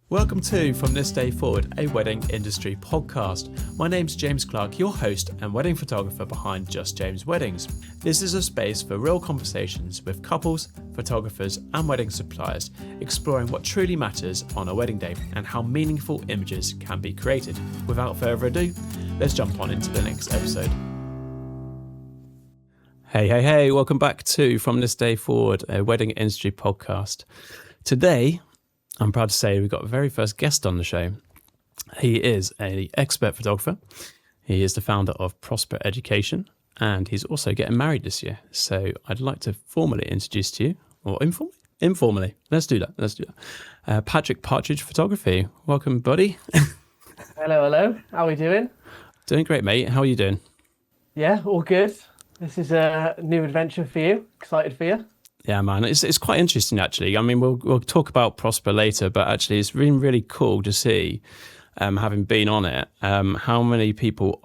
Welcome to From This Day Forward, a wedding industry podcast. My name's James Clarke, your host and wedding photographer behind Just James Weddings. This is a space for real conversations with couples, photographers and wedding suppliers, exploring what truly matters on a wedding day and how meaningful images can be created. Without further ado, let's jump on into the next episode. Hey, welcome back to From This Day Forward, a wedding industry podcast. Today, I'm proud to say we've got a very first guest on the show. He is an expert photographer. He is the founder of Prosper Education, and he's also getting married this year. So I'd like to formally introduce to you, or informally. Let's do that. Patrick Partridge Photography. Welcome, buddy. Hello. How are we doing? Doing great, mate. How are you doing? Yeah, all good. This is a new adventure for you. Excited for you? Yeah, man, it's quite interesting actually. I mean, we'll talk about Prosper later, but actually, it's really cool to see, having been on it, how many people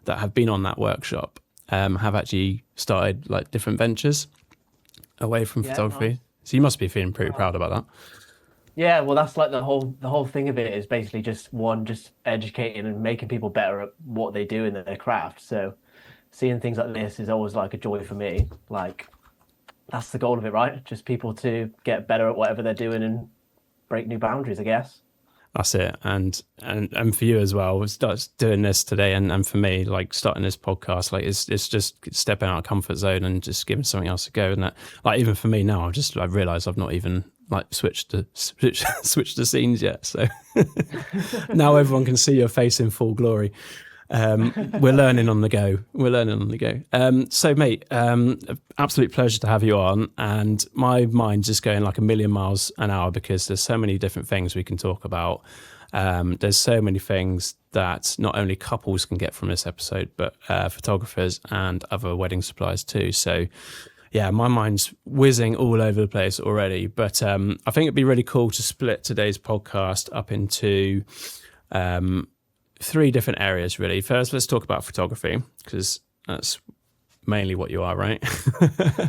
that have been on that workshop have actually started like different ventures away from photography. Nice. So you must be feeling pretty proud about that. Yeah, well, that's like the whole thing of it is basically just educating and making people better at what they do in their craft. So seeing things like this is always like a joy for me. Like, that's the goal of it, right? Just people to get better at whatever they're doing and break new boundaries, I guess. That's it. And for you as well, start doing this today. And for me, like starting this podcast, like it's just stepping out of comfort zone and just giving something else a go. And that, like, even for me now, I've realized I've not even like switched the scenes yet. So now everyone can see your face in full glory. We're learning on the go. So mate, absolute pleasure to have you on, and my mind's just going like a million miles an hour because there's so many different things we can talk about. There's so many things that not only couples can get from this episode, but photographers and other wedding suppliers too. So yeah, my mind's whizzing all over the place already, but I think it'd be really cool to split today's podcast up into three different areas, really. First, let's talk about photography, because that's mainly what you are, right?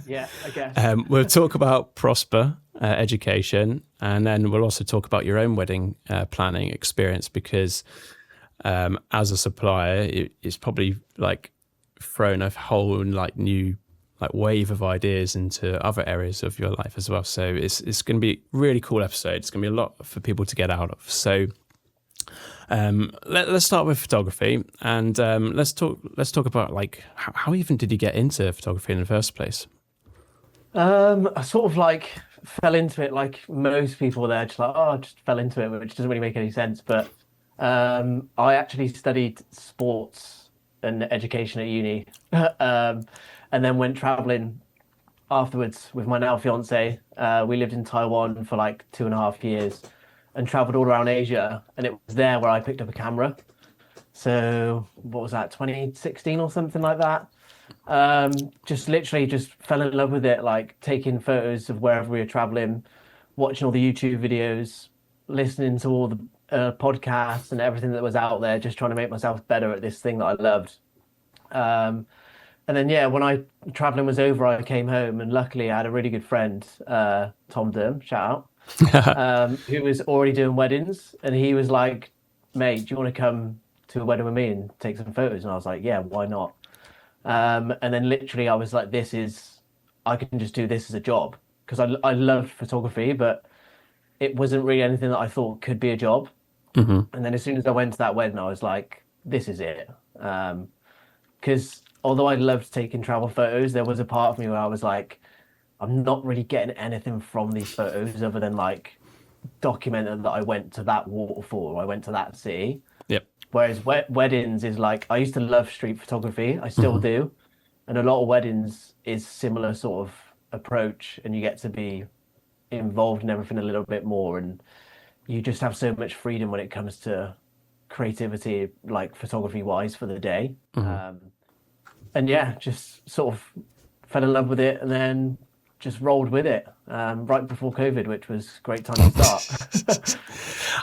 Yeah, I guess. We'll talk about Prosper Education, and then we'll also talk about your own wedding planning experience, because as a supplier, it's probably like thrown a whole like new like wave of ideas into other areas of your life as well. So it's going to be a really cool episode. It's going to be a lot for people to get out of. So let's start with photography, and let's talk about like how even did you get into photography in the first place? I sort of like fell into it like most people there, just like, I just fell into it, which doesn't really make any sense. But I actually studied sports and education at uni, and then went traveling afterwards with my now fiance. We lived in Taiwan for like 2.5 years. And traveled all around Asia, and it was there where I picked up a camera. So what was that, 2016 or something like that? Just literally fell in love with it, like taking photos of wherever we were traveling, watching all the YouTube videos, listening to all the podcasts and everything that was out there, just trying to make myself better at this thing that I loved. And then, yeah, when traveling was over, I came home, and luckily I had a really good friend, Tom Durham, shout out. Who was already doing weddings, and he was like, mate, do you want to come to a wedding with me and take some photos? And I was like, yeah, why not? And then literally I was like, I can just do this as a job, because I loved photography, but it wasn't really anything that I thought could be a job. Mm-hmm. And then as soon as I went to that wedding, I was like, this is it. Because although I loved taking travel photos, there was a part of me where I was like, I'm not really getting anything from these photos other than like documenting that I went to that waterfall, or I went to that city. Yep. Whereas weddings is like, I used to love street photography. I still do. And a lot of weddings is similar sort of approach, and you get to be involved in everything a little bit more. And you just have so much freedom when it comes to creativity, like photography wise for the day. And yeah, just sort of fell in love with it, and then just rolled with it right before COVID, which was a great time to start.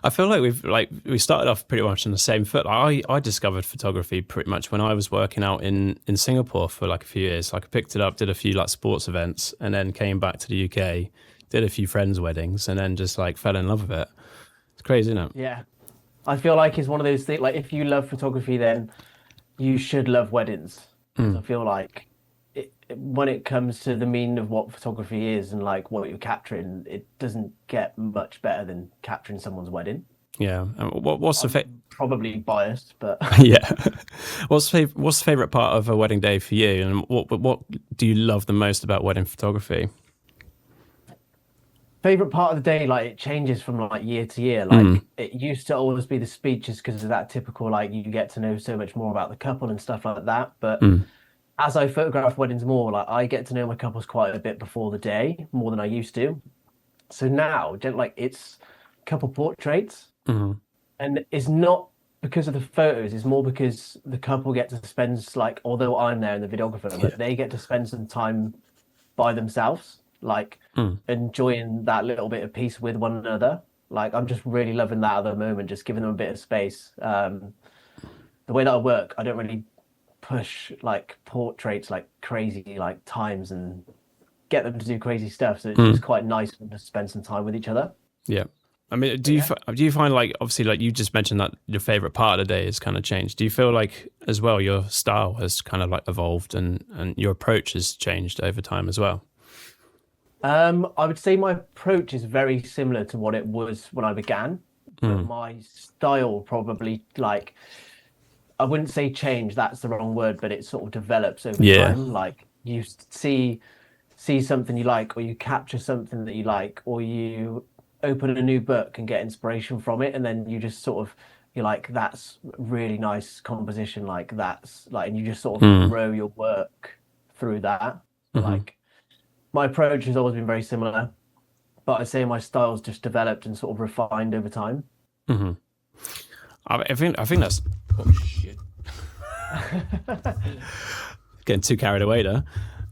I feel like we started off pretty much on the same foot. I discovered photography pretty much when I was working out in Singapore for like a few years. Like I picked it up, did a few like sports events, and then came back to the UK, did a few friends' weddings, and then just like fell in love with it. Crazy, isn't it? Yeah. I feel like it's one of those things, like if you love photography, then you should love weddings. Because I feel like when it comes to the meaning of what photography is and like what you're capturing, it doesn't get much better than capturing someone's wedding. Yeah. And what's the Probably biased, but yeah? What's the favorite part of a wedding day for you, and what do you love the most about wedding photography? favorite part of the day, like it changes from like year to year. Like it used to always be the speeches because of that typical like you get to know so much more about the couple and stuff like that. But Mm. as I photograph weddings more, like I get to know my couples quite a bit before the day, more than I used to. So now, don't like it's couple portraits, Mm. and it's not because of the photos. It's more because the couple get to spend like, although I'm there and the videographer, Yeah. but they get to spend some time by themselves, like Mm. enjoying that little bit of peace with one another. Like I'm just really loving that at the moment, just giving them a bit of space. The way that I work, I don't really push like portraits like crazy like times and get them to do crazy stuff. So it's just Mm. quite nice for them to spend some time with each other. Yeah. I mean, But yeah. do you find like obviously like you just mentioned that your favorite part of the day has kind of changed. Do you feel like as well your style has kind of like evolved and your approach has changed over time as well? I would say my approach is very similar to what it was when I began, but Mm. my style probably like I wouldn't say change, that's the wrong word, but it sort of develops over Yeah. time. Like you see something you like, or you capture something that you like, or you open a new book and get inspiration from it, and then you just sort of you're like, that's really nice composition, like that's like, and you just sort of Mm. grow your work through that. Hmm. Like my approach has always been very similar, but I'd say my style's just developed and sort of refined over time. Hmm. I think that's oh shit, getting too carried away there.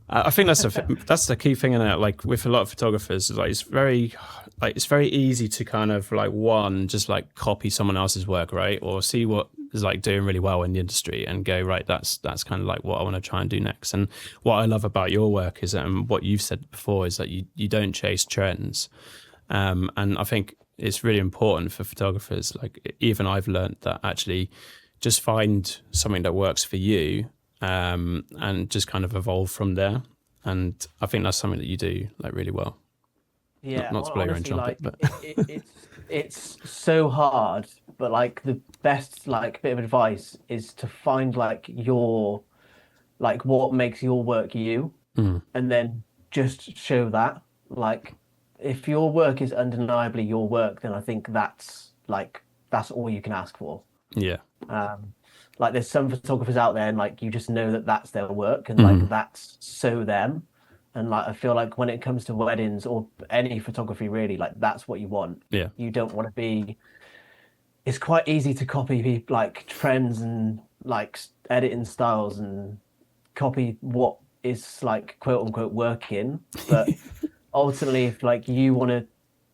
I think that's the key thing in it. Like with a lot of photographers, is like it's very easy to kind of like one just like copy someone else's work, right? Or see what is like doing really well in the industry and go right. That's kind of like what I want to try and do next. And what I love about your work is what you've said before is that you don't chase trends. And I think it's really important for photographers. Like even I've learned that actually just find something that works for you, and just kind of evolve from there. And I think that's something that you do like really well. Not Yeah, not to blow your own honestly, trumpet, like but it's so hard, but like the best like bit of advice is to find like your like what makes your work you, mm, and then just show that. Like if your work is undeniably your work, then I think that's all you can ask for. yeah, Um, like there's some photographers out there, and like you just know that that's their work, and like mm, that's so them. And like I feel like when it comes to weddings or any photography, really, like that's what you want. yeah, You don't want to be. It's quite easy to copy like trends and like editing styles and copy what is like quote unquote working. But ultimately, if like you want to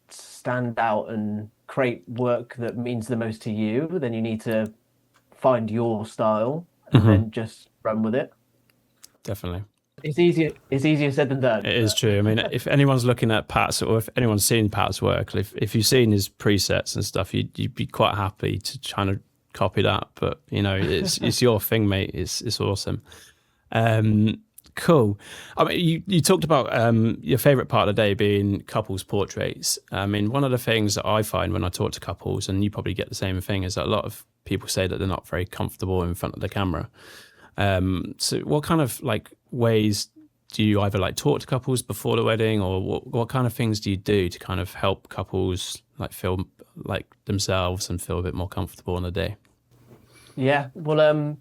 stand out and create work that means the most to you, then you need to find your style and hmm, then just run with it. definitely. It's easier said than done, It is but true. I mean, if anyone's looking at Pat's, or if anyone's seen Pat's work, if you've seen his presets and stuff, you'd be quite happy to kind of copy that. But you know, it's your thing, mate. It's awesome. Um, cool. I mean, you talked about your favorite part of the day being couples portraits. I mean, one of the things that I find when I talk to couples, and you probably get the same thing, is that a lot of people say that they're not very comfortable in front of the camera. So what kind of like ways do you either like talk to couples before the wedding, or what kind of things do you do to kind of help couples like feel like themselves and feel a bit more comfortable on the day? yeah, well,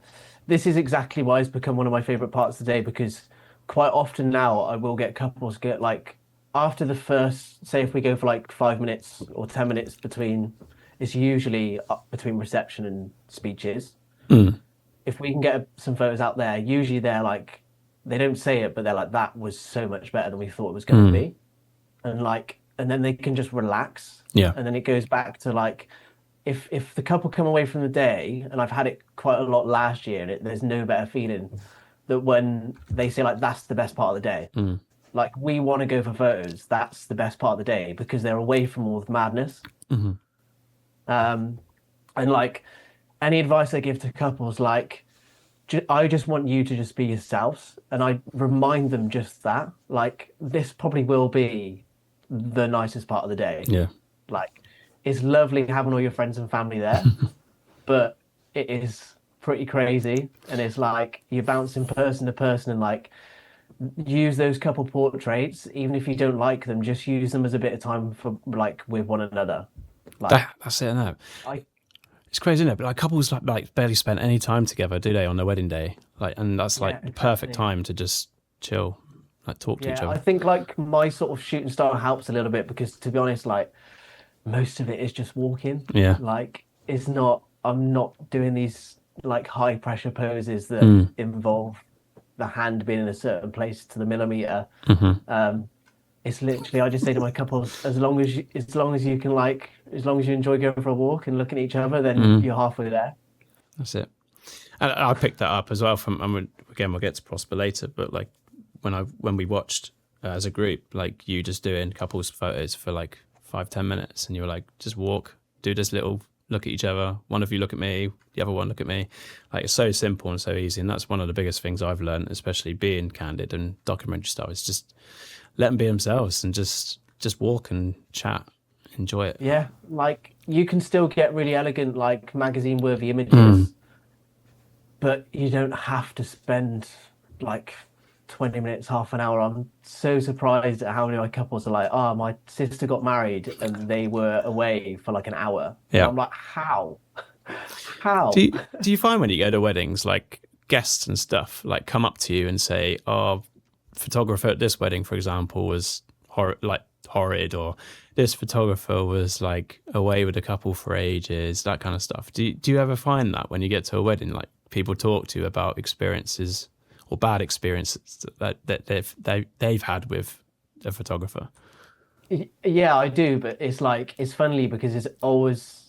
this is exactly why it's become one of my favorite parts of the day because quite often now I will get couples get like after the first, say if we go for like 5 minutes or 10 minutes between, it's usually up between reception and speeches. Mm, If we can get some photos out there, usually they're like, they don't say it, but they're like, that was so much better than we thought it was going to mm, be. And like, and then they can just relax. yeah. And then it goes back to like, if the couple come away from the day, and I've had it quite a lot last year, and there's no better feeling that when they say like, that's the best part of the day. Mm, Like we want to go for photos. That's the best part of the day because they're away from all the madness. hmm. Um, and like any advice I give to couples, like I just want you to just be yourselves, and I remind them just that. Like this probably will be the nicest part of the day. Yeah. Like it's lovely having all your friends and family there, but it is pretty crazy, and it's like you're bouncing person to person, and like use those couple portraits, even if you don't like them, just use them as a bit of time for like with one another. Like That's it, no. I It's crazy, isn't it? But like couples like barely spend any time together, do they, on their wedding day? Like, and that's Yeah, like the perfect exactly. time to just chill, like talk to each Yeah, I other. think like my sort of shooting style helps a little bit because to be honest, like most of it is just walking. Yeah. Like it's not, I'm not doing these like high pressure poses that Mm. involve the hand being in a certain place to the millimeter. Hmm. Um, it's literally I just say to my couples, as long as you can like as long as you enjoy going for a walk and looking at each other, then Mm. you're halfway there. That's it. And I picked that up as well from, again, we'll get to Prosper later, but like when we watched as a group, like you just doing couples photos for like 5-10 minutes, and you were like, just walk, do this little look at each other. One of you look at me, the other one look at me. Like it's so simple and so easy, and that's one of the biggest things I've learned, especially being candid and documentary style. Is just let them be themselves and just walk and chat, enjoy it. Yeah, like you can still get really elegant like magazine worthy Mm. images, but you don't have to spend like 20 minutes, half an hour. I'm so surprised at how many of my couples are like, oh, my sister got married and they were away for like an hour. And Yeah. I'm like, how? Do How? you find when you go to weddings, like guests and stuff, like come up to you and say, "Oh, photographer at this wedding, for example, was horrid," or "This photographer was like away with a couple for ages," that kind of stuff. Do you ever find that when you get to a wedding, like people talk to you about experiences or bad experiences that they've had with a photographer? Yeah, I do, but it's like it's funny because it's always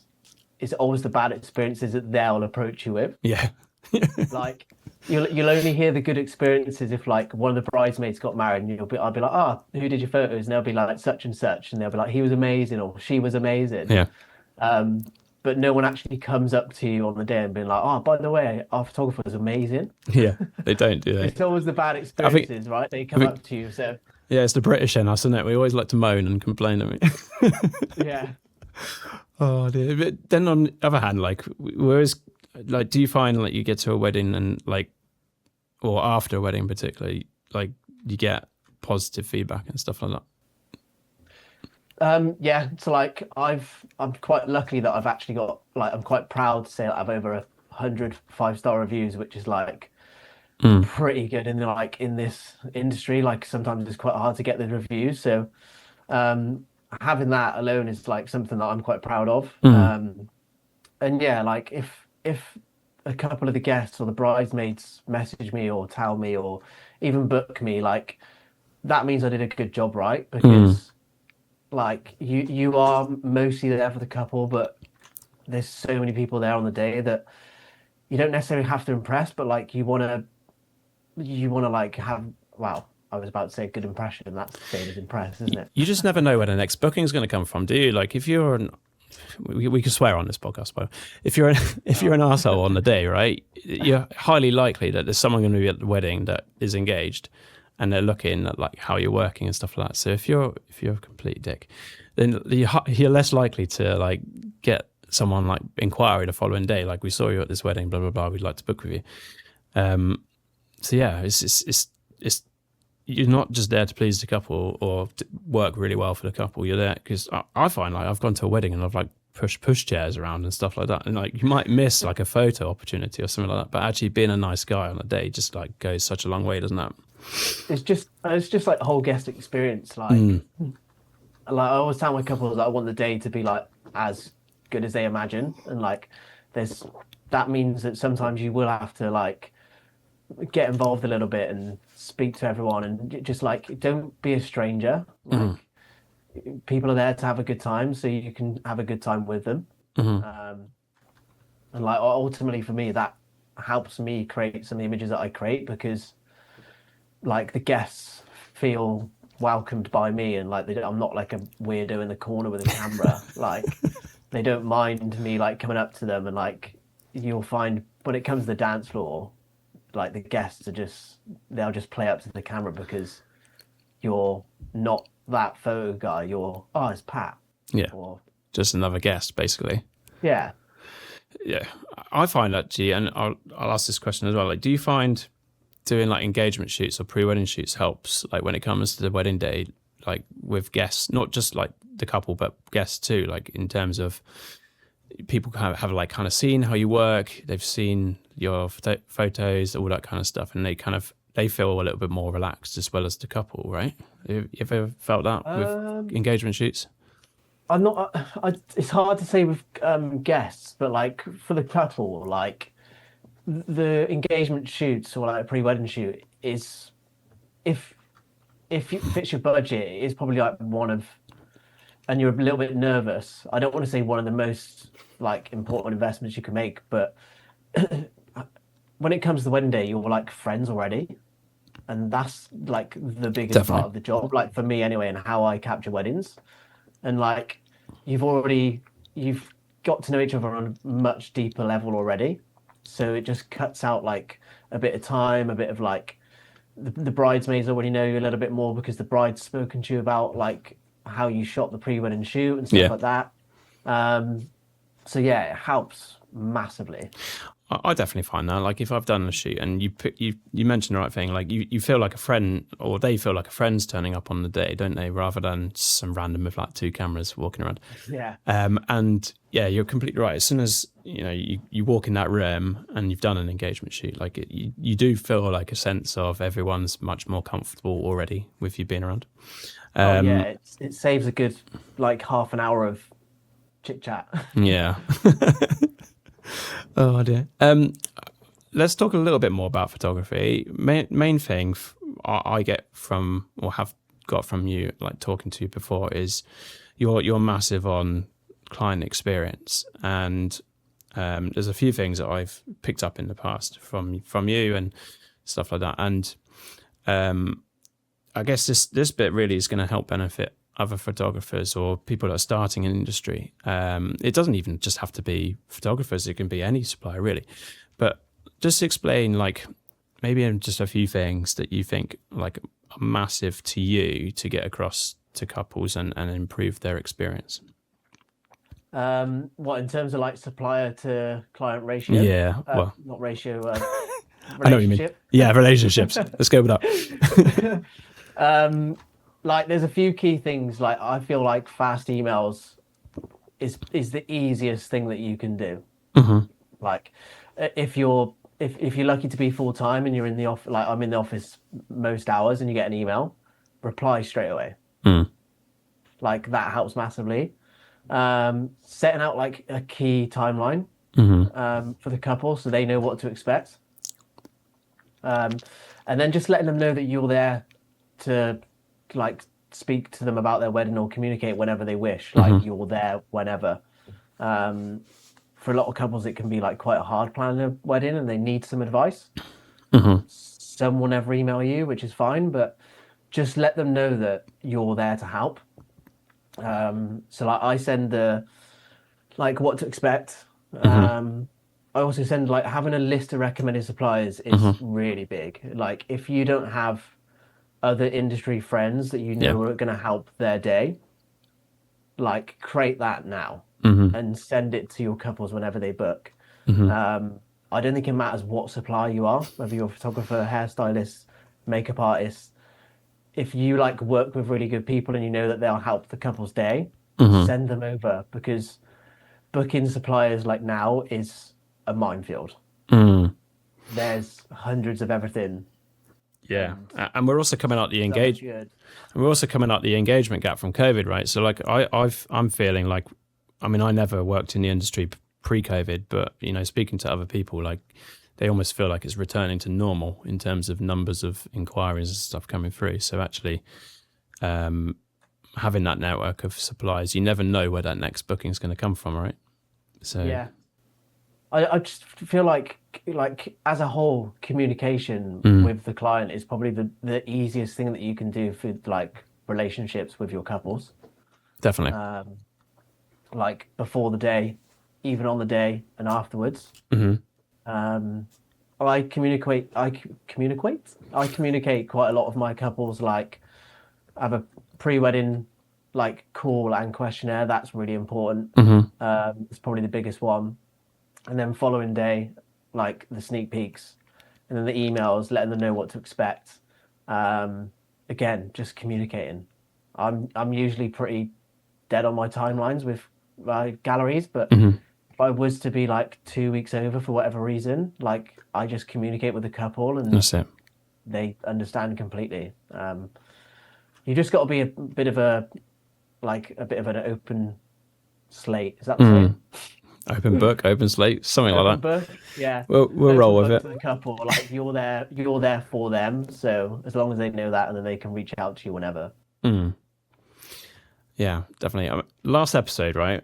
the bad experiences that they'll approach you with. Yeah. Like you'll only hear the good experiences if like one of the bridesmaids got married and I'll be like, oh, who did your photos? And they'll be like such and such, and they'll be like, he was amazing or she was amazing. Yeah. Um, but no one actually comes up to you on the day and being like, oh, by the way, our photographer was amazing. Yeah. They don't, do they? It's always the bad I think. experiences, right? They I come think up to you. So Yeah, it's the British in us, isn't it? We always like to moan and complain, don't we? yeah. Oh dear. But then on the other hand, like, whereas, like, do you find like you get to a wedding and like, or after a wedding particularly, like you get positive feedback and stuff like that? Yeah, so like I'm quite lucky that I've actually got like I'm quite proud to say that I've over 100 5-star reviews, which is like Mm. pretty good in like in this industry. Like sometimes it's quite hard to get the reviews. So um having that alone is like something that I'm quite proud of. Mm. And yeah, like if a couple of the guests or the bridesmaids message me or tell me or even book me, like that means I did a good job, right? Mm. Because like you are mostly there for the couple, but there's so many people there on the day that you don't necessarily have to impress, but like you wanna like have wow, I was about to say a good impression, and that's the same as impress, isn't it? You just never know where the next booking is going to come from, do you? Like, if you're an, we can swear on this podcast, but if you're if you're Oh, an asshole on the day, right, you're highly likely that there's someone going to be at the wedding that is engaged, and they're looking at like how you're working and stuff like that. So if you're a complete dick, then you're less likely to like get someone like inquiry the following day, like we saw you at this wedding, blah blah blah. We'd like to book with you. So yeah, it's you're not just there to please the couple or to work really well for the couple. You're there because I find like I've gone to a wedding and I've like pushed push chairs around and stuff like that, and like you might miss like a photo opportunity or something like that. But actually being a nice guy on a day just like goes such a long way, doesn't it? it's just like the whole guest experience. Mm. Like I always tell my couples that I want the day to be like as good as they imagine, and like there's that means that sometimes you will have to like get involved a little bit and speak to everyone and just like don't be a stranger. Like Mm. people are there to have a good time, so you can have a good time with them. Mm. Um, and like ultimately for me, that helps me create some of the images that I create because like the guests feel welcomed by me and like I'm not like a weirdo in the corner with a camera. Like they don't mind me like coming up to them and like you'll find when it comes to the dance floor, like the guests are just they'll just play up to the camera because you're not that photo guy. You're it's Pat Yeah, or just another guest, basically. yeah. Yeah, I find actually, and I'll ask this question as well. Like, do you find doing like engagement shoots or pre-wedding shoots helps, like when it comes to the wedding day, like with guests, not just like the couple, but guests too, like in terms of people have like kind of seen how you work, they've seen your photos, all that kind of stuff, and they feel a little bit more relaxed as well as the couple, right? You ever felt that with Um, engagement shoots? I'm not. It's hard to say with guests, but like for the couple, like the engagement shoots or like a pre-wedding shoot is if if it fits your budget, it's probably like one of, and you're a little bit nervous. I don't want to say one of the most like important investments you can make, but when it comes to the wedding day, you're like friends already, and that's like the biggest part Definitely. of the job. Like for me anyway, and how I capture weddings, and like you've already you've got to know each other on a much deeper level already, so it just cuts out like a bit of time, a bit of like the bridesmaids already know you a little bit more because the bride's spoken to you about like how you shot the pre-wedding shoot and stuff Yeah. like that. Um, so yeah, it helps massively. I definitely find that. Like if I've done a shoot and you mentioned the right thing, like you feel like a friend, or they feel like a friend's turning up on the day, don't they? Rather than some random with like two cameras walking around. Yeah. And yeah, you're completely right. As soon as you walk in that room and you've done an engagement shoot, like you do feel like a sense of everyone's much more comfortable already with you being around. Oh yeah, Um, it saves a good like half an hour of chit chat. yeah. Oh dear. Let's talk a little bit more about photography. Main thing I get from, or have got from you, like talking to you before, is you're massive on client experience, and there's a few things that I've picked up in the past from you and stuff like that. And I guess this bit really is going to help benefit other photographers or people that are starting in industry. It doesn't even just have to be photographers; it can be any supplier really. But just explain, like, maybe in just a few things that you think like are massive to you to get across to couples and improve their experience. What in terms of like supplier to client ratio? Yeah, well, Not ratio, I know what you mean. relationship. Yeah, relationships. Let's go with that. Um, like there's a few key things. Like I feel like fast emails is the easiest thing that you can do. Hmm. Like if you're lucky to be full time and you're in the office, like I'm in the office most hours, and you get an email, reply straight away. Mm. Like that helps massively. Setting out like a key timeline Hmm. for the couple so they know what to expect. Um, and then just letting them know that you're there to like speak to them about their wedding or communicate whenever they wish. Like Hmm. you're there whenever. Um, for a lot of couples, it can be like quite a hard planning a wedding and they need some advice. Hmm. Some will never email you, which is fine, but just let them know that you're there to help. So like I send the like what to expect. Hmm. I also send like having a list of recommended suppliers is Hmm. really big. Like if you don't have other industry friends that you Yeah. know are going to help their day, like create that now Hmm. and send it to your couples whenever they book. Hmm. I don't think it matters what supplier you are, whether you're a photographer, hairstylist, makeup artist. If you like work with really good people and you know that they'll help the couple's day, Hmm. send them over because booking suppliers like now is a minefield. Mm. There's hundreds of everything Yeah, and and we're also coming out the so much good. we're also coming out the engagement gap from COVID, right? So like I'm feeling like, I mean, I never worked in the industry pre-COVID, but speaking to other people, like they almost feel like it's returning to normal in terms of numbers of inquiries and stuff coming through. So actually, having that network of suppliers, you never know where that next booking is going to come from, right? So Yeah. I just feel like as a whole, communication mm, with the client is probably the easiest thing that you can do for like relationships with your couples. definitely. Um, like before the day, even on the day and afterwards. Hmm. Um, I communicate quite a lot of my couples. Like, I have a pre-wedding like call and questionnaire. That's really important. Hmm. It's probably the biggest one. And then following day, like the sneak peeks, and then the emails, letting them know what to expect. Um, Again, just communicating. I'm usually pretty dead on my timelines with my galleries, but Hmm. if I was to be like 2 weeks over for whatever reason, like I just communicate with the couple and That's it. they understand completely. You just got to be a bit of a like a bit of an open slate. Is that the Mm. saying? Open book, open slate, something like Open that. book. Yeah. We'll roll Open with book it. to the couple. Like you're there for them. So as long as they know that, and then they can reach out to you whenever. Mm. Yeah, definitely. Last episode, right?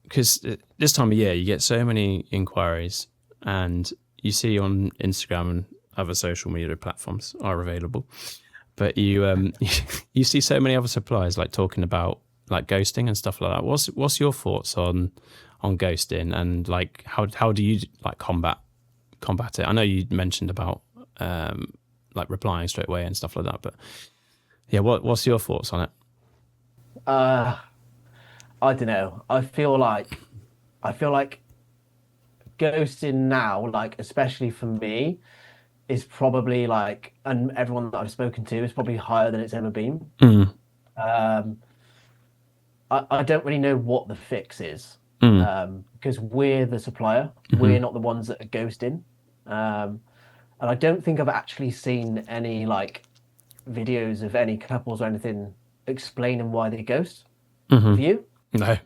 Because this time of year you get so many inquiries, and you see on Instagram and other social media platforms are available, but you you see so many other suppliers like talking about like ghosting and stuff like that. What's your thoughts on ghosting, and like how do you like combat it? I know you mentioned about like replying straight away and stuff like that, but yeah, what's your thoughts on it? Uh, I don't know. I feel like ghosting now, like especially for me, is probably like, and everyone that I've spoken to is probably higher than it's ever been. Mm, Um, I don't really know what the fix is, mm, because we're the supplier. mm-hmm, We're not the ones that are ghosting. Um, and I don't think I've actually seen any like videos of any couples or anything explaining why they ghost. mm-hmm. Have you? No,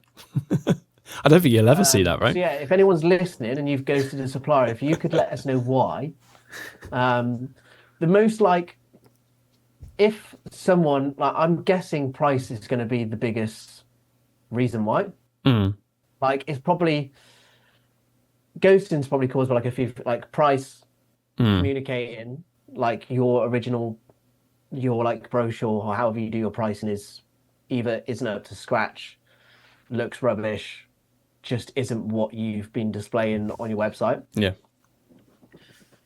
I don't think you'll ever see that, So right? yeah, if anyone's listening and you've ghosted a supplier, if you could let us know why. Um, the most like if someone like I'm guessing price is going to be the biggest reason why. Mm, Like it's probably ghosting's probably caused by like a few like price, mm, communicating, like your original your like brochure or however you do your pricing is either isn't up to scratch, looks rubbish, just isn't what you've been displaying on your website. yeah.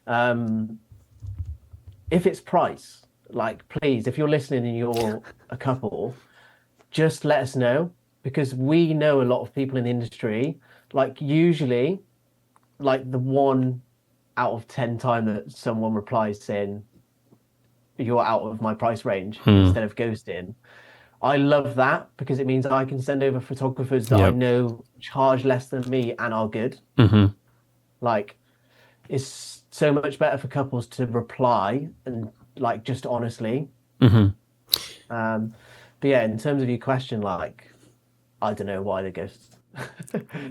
Um, if it's price, like please, if you're listening and you're a couple, just let us know because we know a lot of people in the industry. Like usually, like the 1 out of 10 time that someone replies saying you're out of my price range Mm, instead of ghosting. I love that because it means I can send over photographers that I yep. know charge less than me and are good. Mm-hmm, Like it's so much better for couples to reply and like just honestly. mm-hmm. Um, but yeah, in terms of your question, like I don't know why they ghost.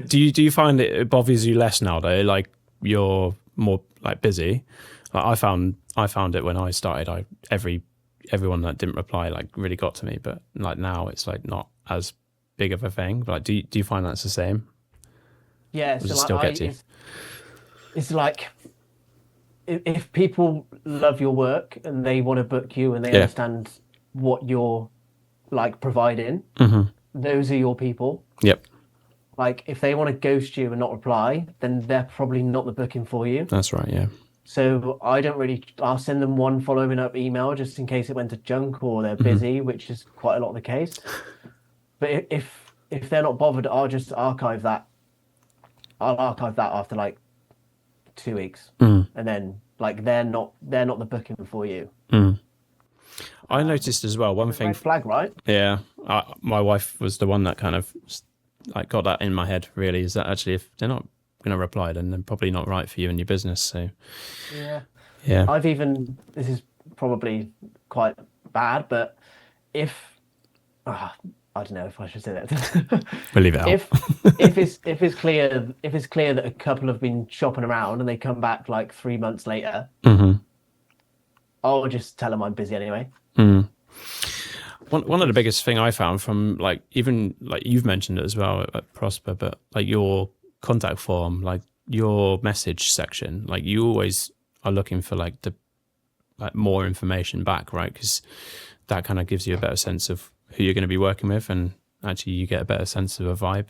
Do you find it bothers you less now though? Like you're more like busy. Like I found it when I started. Everyone that didn't reply like really got to me, but like now it's like not as big of a thing. But like, do you find that's the same? Yeah, Or does so it like still get to you? it's like if people love your work and they want to book you and they Yeah. understand what you're like providing, Mm-hmm. those are your people. Yep. Like if they want to ghost you and not reply, then they're probably not the booking for you. That's right. Yeah. So I don't really, I'll send them one following up email just in case it went to junk or they're Mm-hmm. busy, which is quite a lot of the case. But if they're not bothered, I'll just archive that. I'll archive that after like 2 weeks, Mm, and then like they're not the booking for you. mm. I noticed as well one It's a thing. red flag, right? Yeah, my wife was the one that kind of like got that in my head. Really, is that actually if they're not going to reply, then they're probably not right for you and your business. So Yeah. yeah, This is probably quite bad, but if ah, I don't know if I should say that. we'll leave it out. If if it's clear that a couple have been shopping around and they come back like 3 months later, Mm-hmm. I'll just tell them I'm busy anyway. Mm. One of the Because biggest thing I found from like even like you've mentioned it as well at Prosper, but like your contact form, like your message section, like you always are looking for like the like more information back, right? Because that kind of gives you a better sense of who you're going to be working with, and actually you get a better sense of a vibe?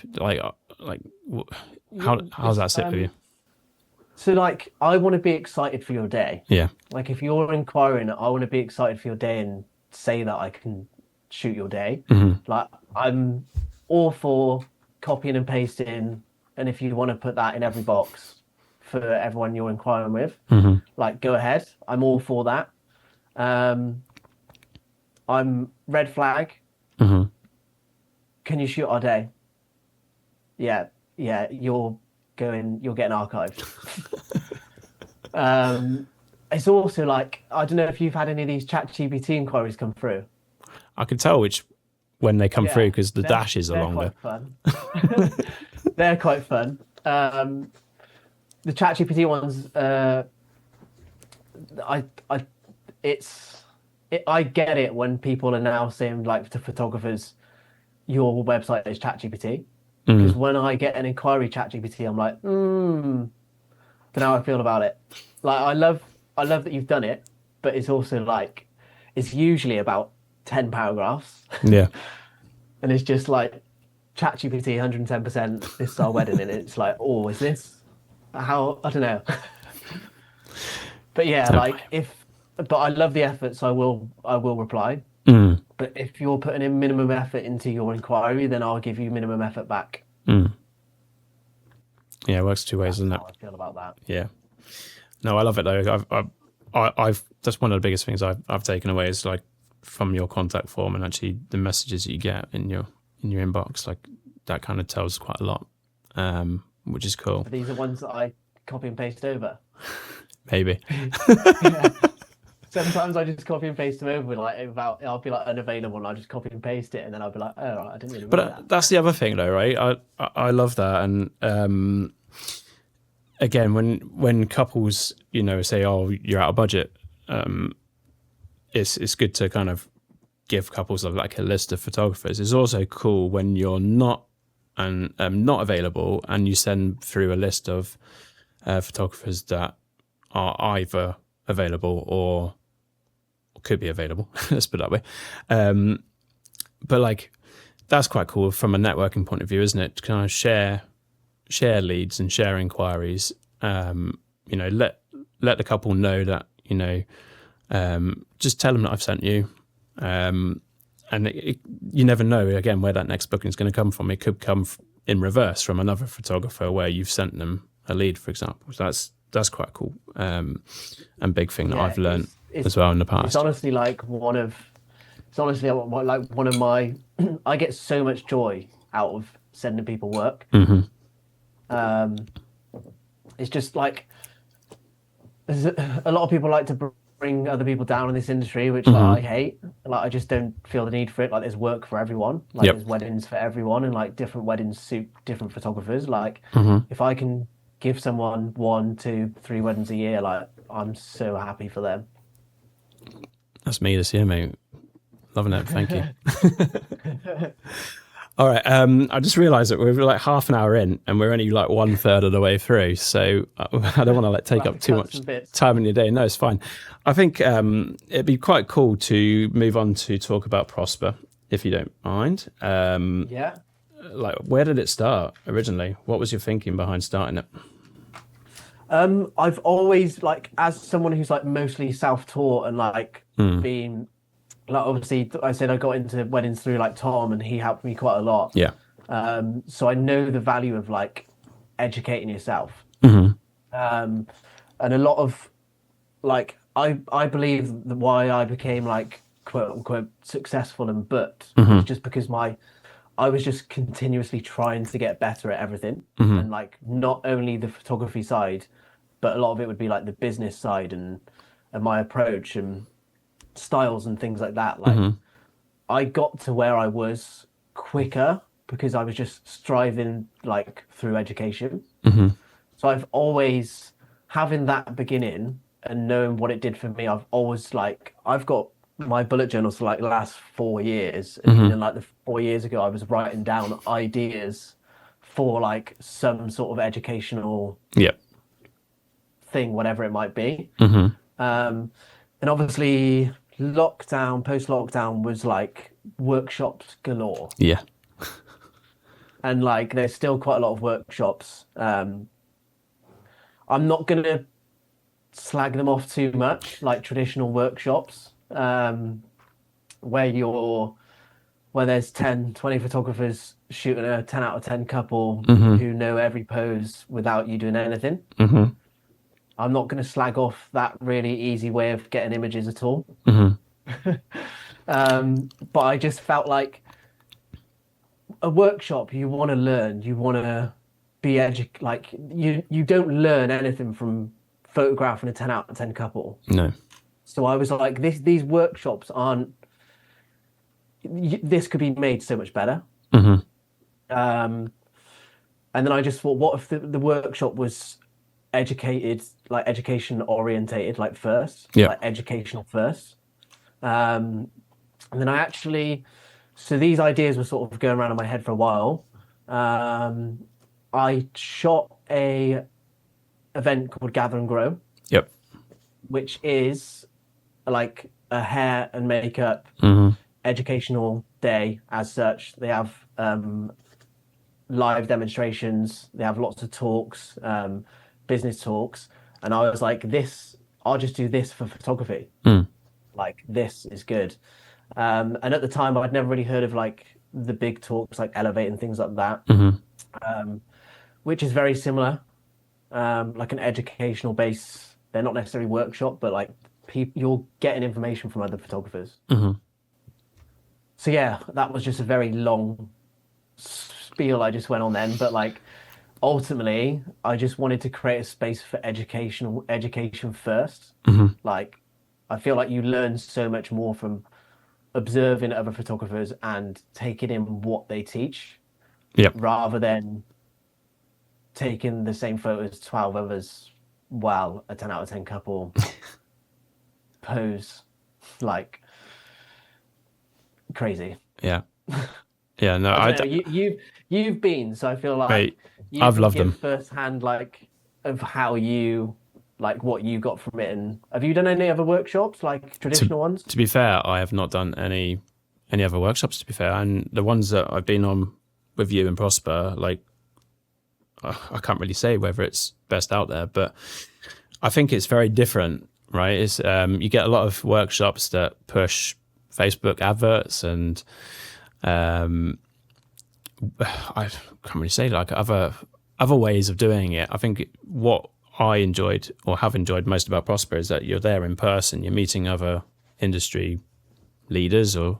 How does that sit with you? So like, I want to be excited for your day. Yeah. Like if you're inquiring, I want to be excited for your day and say that I can shoot your day. Like I'm all for copying and pasting, and if you want to put that in every box for everyone you're inquiring with, like go ahead. I'm all for that. I'm red flag. Can you shoot our day? Yeah, yeah, you're getting archived. It's also like, I don't know if you've had any of these ChatGPT inquiries come through. I can tell when they come through because the they're- dashes are they're longer. quite fun. They're quite fun. The ChatGPT ones, I get it when people are now saying like to photographers, your website is ChatGPT. Because when I get an inquiry ChatGPT, I'm like, don't know how I feel about it. Like I love that you've done it, but it's also like it's usually about 10 paragraphs. Yeah. And it's just like ChatGPT 110%, this is our wedding, and it's like, oh, is this how, I don't know. But yeah, but I love the effort, so I will reply. But if you're putting in minimum effort into your inquiry, then I'll give you minimum effort back. Yeah, it works two ways, doesn't it? How I feel about that. Yeah. No, I love it though. I've that's one of the biggest things I've taken away is like from your contact form and actually the messages that you get in your inbox. Like that kind of tells quite a lot, which is cool. But these are ones that I copy and paste over. Maybe. Yeah. Sometimes I just copy and paste them over, I'll be like unavailable, and I'll just copy and paste it, and then I'll be like, oh, right, I didn't really. But mean that. that's the other thing, though, right? I love that, and again, when couples, say, "Oh, you're out of budget," it's good to kind of give couples like a list of photographers. It's also cool when you're not not available, and you send through a list of photographers that are either available or could be available. Let's put it that way. But like that's quite cool from a networking point of view, isn't it? To kind of share leads and share inquiries. Let the couple know that just tell them that I've sent you. And you never know again where that next booking is going to come from. It could come in reverse from another photographer where you've sent them a lead, for example. So that's quite cool and big thing that I've learned as well in the past. It's honestly like one of my. I get so much joy out of sending people work. It's just like a lot of people like to bring other people down in this industry, which I hate. Like I just don't feel the need for it. Like there's work for everyone. Like there's weddings for everyone, and like different weddings suit different photographers. Like if I can give someone 1, 2, 3 weddings a year, like I'm so happy for them. That's me this year, mate. Loving it. Thank you. All right. I just realised that we're like half an hour in, and we're only like 1/3 of the way through. So I don't want to take up too much time in your day. No, it's fine. I think it'd be quite cool to move on to talk about Prosper, if you don't mind. Yeah. Like, where did it start originally? What was your thinking behind starting it? I've always like, as someone who's like mostly self-taught and like being like, obviously I said I got into weddings through like Tom, and he helped me quite a lot. Yeah. So I know the value of like educating yourself. And a lot of like, I believe that why I became like quote unquote successful and booked was just because I was just continuously trying to get better at everything. And like not only the photography side, but a lot of it would be like the business side and my approach and styles and things like that. Like I got to where I was quicker because I was just striving like through education. So I've always, having that beginning and knowing what it did for me, I've always like, I've got my bullet journals for like the last 4 years. And even like the 4 years ago, I was writing down ideas for like some sort of educational thing, whatever it might be. And obviously post-lockdown was like workshops galore. Yeah. and like there's still quite a lot of workshops. I'm not gonna slag them off too much, like traditional workshops, where you're where there's 10, 20 photographers shooting a 10 out of 10 couple Mm-hmm. who know every pose without you doing anything. Mm-hmm. I'm not going to slag off that really easy way of getting images at all. Mm-hmm. But I just felt like a workshop, you want to learn, you want to be like you don't learn anything from photographing a 10 out of 10 couple. No. So I was like, these workshops aren't, this could be made so much better. Mm-hmm. Um, and then I just thought, what if the workshop was education orientated, like first, Yeah. like educational first. And then I actually, so these ideas were sort of going around in my head for a while. I shot a event called Gather and Grow, Yep. which is like a hair and makeup Mm-hmm. educational day as such. They have live demonstrations, they have lots of talks, business talks. And I was like, I'll just do this for photography. Mm. Like, this is good. And at the time, I'd never really heard of like the big talks, like Elevate and things like that, Mm-hmm. which is very similar, like an educational base. They're not necessarily workshop, but like you're getting information from other photographers. Mm-hmm. So yeah, that was just a very long spiel I just went on then. But like ultimately, I just wanted to create a space for education first. Mm-hmm. Like I feel like you learn so much more from observing other photographers and taking in what they teach Yep. rather than taking the same photos 12 others while a 10 out of 10 couple pose like crazy. Yeah. Yeah. No, I don't know, you've been, so I feel like mate, you I've can loved give them. firsthand like of how you like what you got from it. And have you done any other workshops like traditional ones? To be fair, I have not done any other workshops, to be fair. And the ones that I've been on with you and Prosper, like, I can't really say whether it's best out there, but I think it's very different, right? It's you get a lot of workshops that push Facebook adverts and I can't really say like other ways of doing it. I think what I enjoyed or have enjoyed most about Prosper is that you're there in person, you're meeting other industry leaders or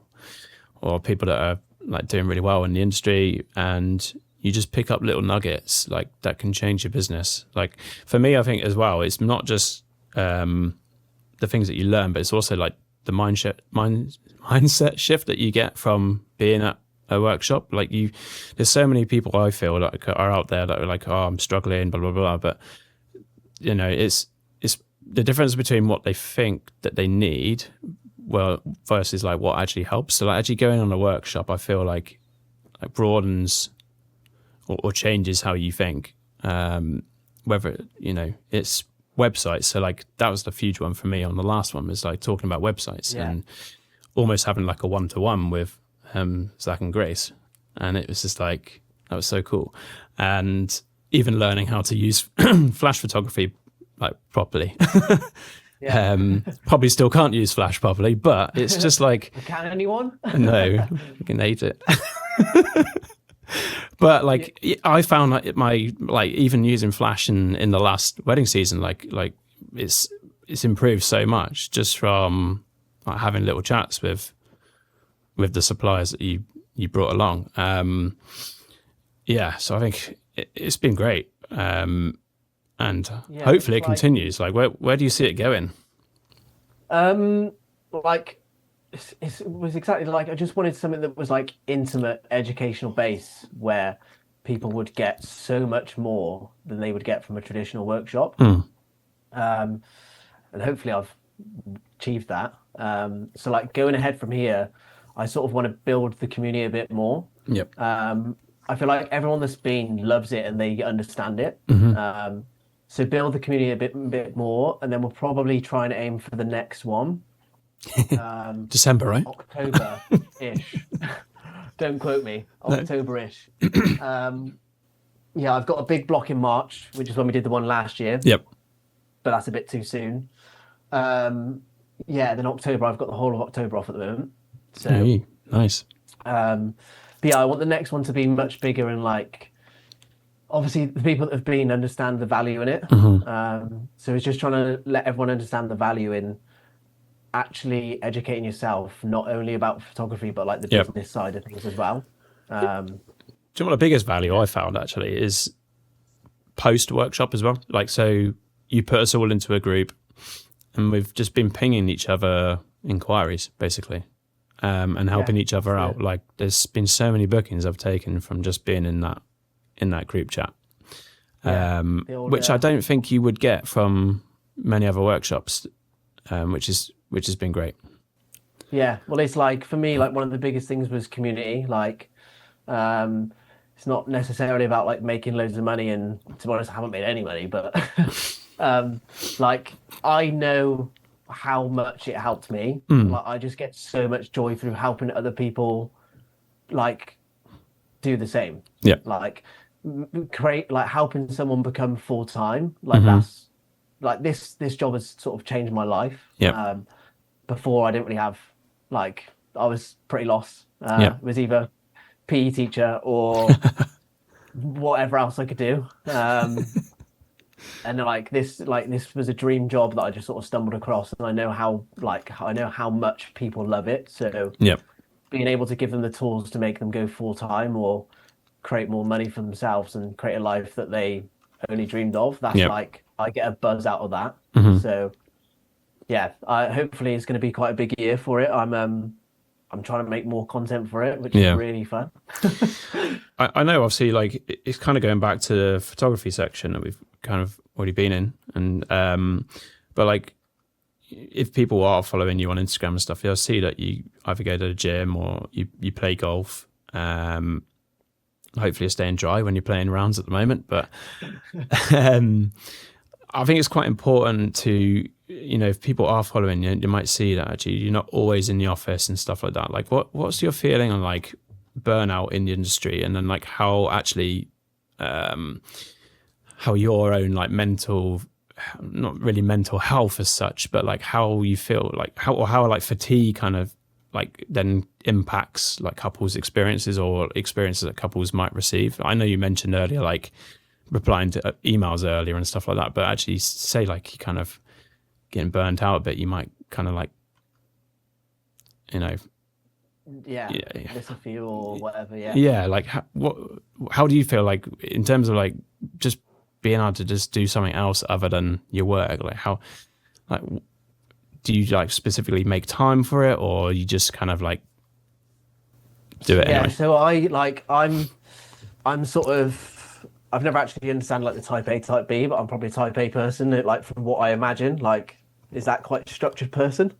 people that are like doing really well in the industry, and you just pick up little nuggets like that can change your business. Like for me, I think as well, it's not just the things that you learn, but it's also like the mindset shift that you get from being at a workshop. Like there's so many people I feel like are out there that are like, oh, I'm struggling, blah blah blah. But you know, it's the difference between what they think that they need, well, versus like what actually helps. So like actually going on a workshop, I feel like broadens or changes how you think. Whether you know it's websites. So like that was the huge one for me on the last one, was like talking about websites and almost having like a one-to-one with Zach and Grace, and it was just like that was so cool. And even learning how to use flash photography like properly. Probably still can't use flash properly, but it's just like Can anyone? no, I can hate it. But like I found like my like even using flash in the last wedding season, like it's improved so much just from like having little chats with the suppliers that you brought along. So I think it's been great, and hopefully it continues. Like where do you see it going? Like it was exactly like I just wanted something that was like intimate, educational base where people would get so much more than they would get from a traditional workshop. And hopefully I've achieved that. So like going ahead from here, I sort of want to build the community a bit more. Yep. I feel like everyone that's been loves it and they understand it. So build the community a bit more, and then we'll probably try and aim for the next one. December, right? October-ish. Don't quote me. No. October-ish. Um, yeah, I've got a big block in March, which is when we did the one last year, Yep. but that's a bit too soon. Um, yeah, then October, I've got the whole of October off at the moment. So, Hey, nice. but yeah, I want the next one to be much bigger and like, obviously the people that have been understand the value in it. So it's just trying to let everyone understand the value in actually educating yourself, not only about photography, but like the Yep. business side of things as well. Do you know what the biggest value I found actually is post workshop as well? Like, so you put us all into a group and we've just been pinging each other inquiries basically, and helping each other out. Like there's been so many bookings I've taken from just being in that group chat, which I don't think you would get from many other workshops, which has been great. Yeah, well, it's like for me, like one of the biggest things was community. Like, it's not necessarily about like making loads of money, and to be honest, I haven't made any money, but like I know how much it helped me. Like I just get so much joy through helping other people, like do the same. Yeah. Like create, like helping someone become full time. Like that's like this job has sort of changed my life. Yeah. Before I didn't really have, like I was pretty lost. Yeah. It was either PE teacher or whatever else I could do. And like this was a dream job that I just sort of stumbled across, and I know how much people love it. So Yeah. being able to give them the tools to make them go full time or create more money for themselves and create a life that they only dreamed of, that's like I get a buzz out of that. So yeah, hopefully it's going to be quite a big year for it. I'm trying to make more content for it, which is really fun. I know, obviously, like it's kind of going back to the photography section that we've kind of already been in, and but like if people are following you on Instagram and stuff, they'll see that you either go to the gym or you play golf. Hopefully, you're staying dry when you're playing rounds at the moment, but I think it's quite important to, if people are following you, you might see that actually you're not always in the office and stuff like that. Like, what's your feeling on like burnout in the industry, and then like how actually, how your own like mental, not really mental health as such, but like how you feel, like how like fatigue kind of like then impacts like couples' experiences or experiences that couples might receive. I know you mentioned earlier like replying to emails earlier and stuff like that, but actually say like you kind of getting burnt out a bit, you might kind of like, miss a few or whatever. Like how do you feel like in terms of like just being able to just do something else other than your work? Like how, like do you like specifically make time for it, or you just kind of like do it anyway? So I'm sort of, I've never actually understand like the type A, type B, but I'm probably a type A person. Like from what I imagine, like, is that quite a structured person?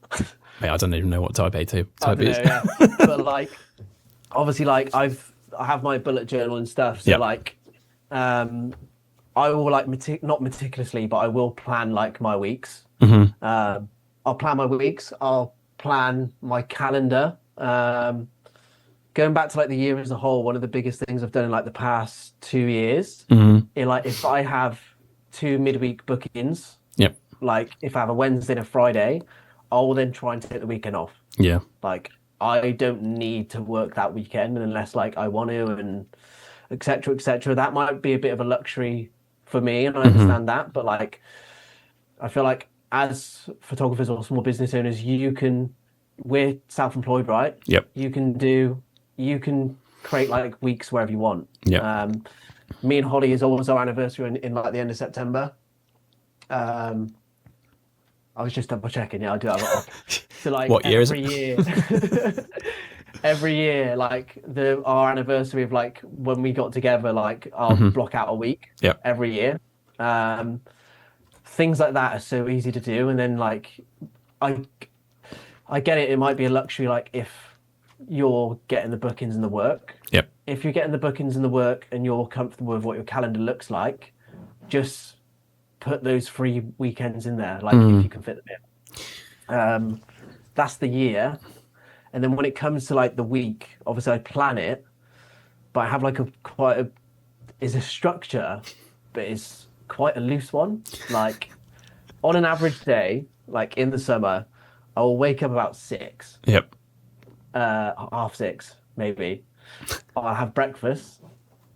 Mate, I don't even know what type A to type B is. But like, obviously, like I have my bullet journal and stuff. So like, I will like not meticulously, but I will plan like my weeks. I'll plan my weeks. I'll plan my calendar. Going back to like the year as a whole, one of the biggest things I've done in like the past 2 years, like if I have 2 midweek bookings, like if I have a Wednesday and a Friday, I will then try and take the weekend off. Yeah. Like I don't need to work that weekend unless like I want to, and et cetera, et cetera. That might be a bit of a luxury for me, and I understand that. But like, I feel like as photographers or small business owners, we're self-employed, right? Yep. You can create like weeks wherever you want. Yeah. Me and Holly is always our anniversary in like the end of September. I was just double checking. Yeah, I do have it up. So like what year every year, every year, like our anniversary of like when we got together, like I'll block out a week. Every year. Things like that are so easy to do, and then like I get it. It might be a luxury, like if you're getting the bookings and the work. Yep. If you're getting the bookings and the work and you're comfortable with what your calendar looks like, just put those free weekends in there, like if you can fit them in. That's the year. And then when it comes to like the week, obviously I plan it, but I have like is a structure, but it's quite a loose one. Like on an average day, like in the summer, I will wake up about 6, Yep. 6:30 maybe. I'll have breakfast.